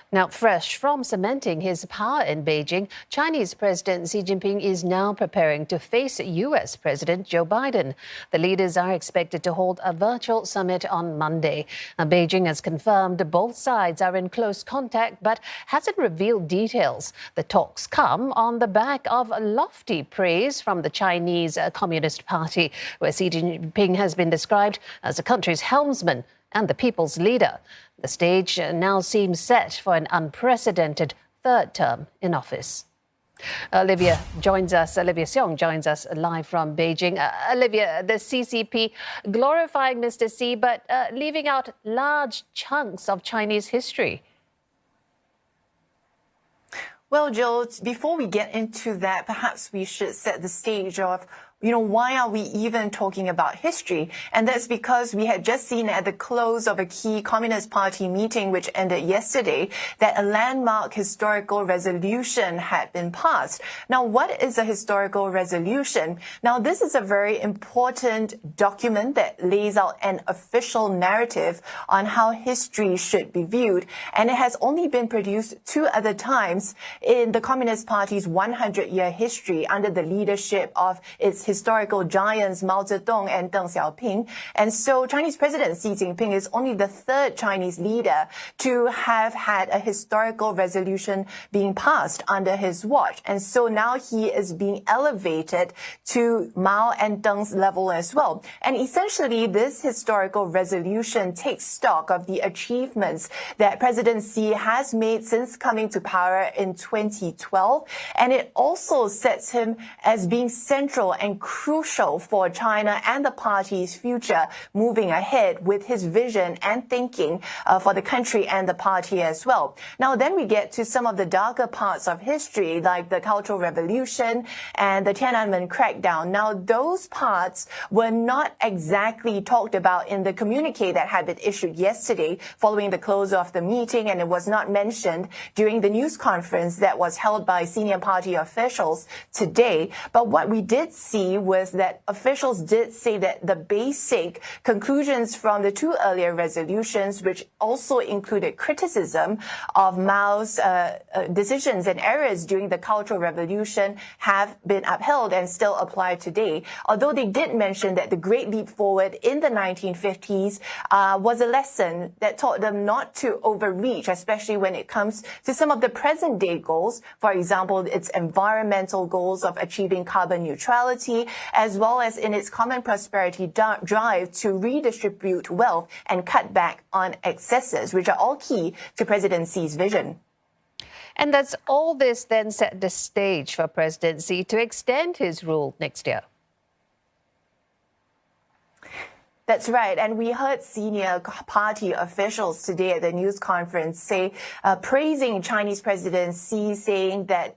Now, fresh from cementing his power in Beijing, Chinese President Xi Jinping is now preparing to face U.S. President Joe Biden. The leaders are expected to hold a virtual summit on Monday. Now, Beijing has confirmed both sides are in close contact, but hasn't revealed details. The talks come on the back of lofty praise from the Chinese Communist Party, where Xi Jinping has been described as the country's helmsman and the people's leader. The stage now seems set for an unprecedented third term in office. Olivia Seong joins us live from Beijing. Olivia, the CCP glorifying Mr. Xi, but leaving out large chunks of Chinese history. Well, Jill, before we get into that, perhaps we should set the stage of why are we even talking about history? And that's because we had just seen at the close of a key Communist Party meeting, which ended yesterday, that a landmark historical resolution had been passed. Now, what is a historical resolution? Now, this is a very important document that lays out an official narrative on how history should be viewed. And it has only been produced 2 other times in the Communist Party's 100-year history under the leadership of its historical giants Mao Zedong and Deng Xiaoping. And so Chinese President Xi Jinping is only the 3rd Chinese leader to have had a historical resolution being passed under his watch. And so now he is being elevated to Mao and Deng's level as well. And essentially, this historical resolution takes stock of the achievements that President Xi has made since coming to power in 2012. And it also sets him as being central and crucial for China and the party's future moving ahead with his vision and thinking for the country and the party as well. Now, then we get to some of the darker parts of history, like the Cultural Revolution and the Tiananmen crackdown. Now, those parts were not exactly talked about in the communique that had been issued yesterday following the close of the meeting, and it was not mentioned during the news conference that was held by senior party officials today. But what we did see was that officials did say that the basic conclusions from the 2 earlier resolutions, which also included criticism of Mao's decisions and errors during the Cultural Revolution, have been upheld and still apply today. Although they did mention that the Great Leap Forward in the 1950s was a lesson that taught them not to overreach, especially when it comes to some of the present-day goals. For example, its environmental goals of achieving carbon neutrality, as well as in its common prosperity drive to redistribute wealth and cut back on excesses, which are all key to President Xi's vision. And does all this then set the stage for President Xi to extend his rule next year? That's right. And we heard senior party officials today at the news conference say, praising Chinese President Xi, saying that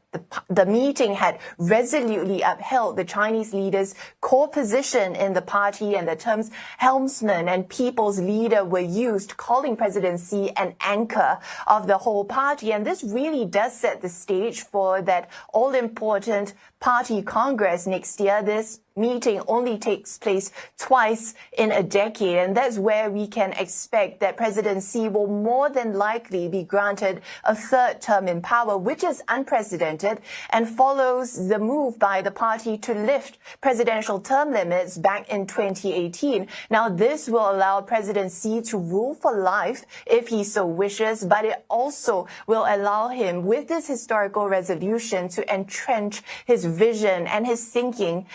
the meeting had resolutely upheld the Chinese leader's core position in the party, and the terms helmsman and people's leader were used, calling President Xi an anchor of the whole party. And this really does set the stage for that all-important party congress next year. This meeting only takes place twice in a decade, and that's where we can expect that President Xi will more than likely be granted a 3rd term in power, which is unprecedented and follows the move by the party to lift presidential term limits back in 2018. Now, this will allow President Xi to rule for life if he so wishes, but it also will allow him, with this historical resolution, to entrench his vision and his thinking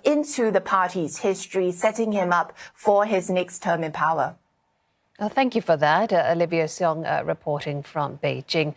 into the party's history, setting him up for his next term in power. Well, thank you for that. Olivia Seong reporting from Beijing.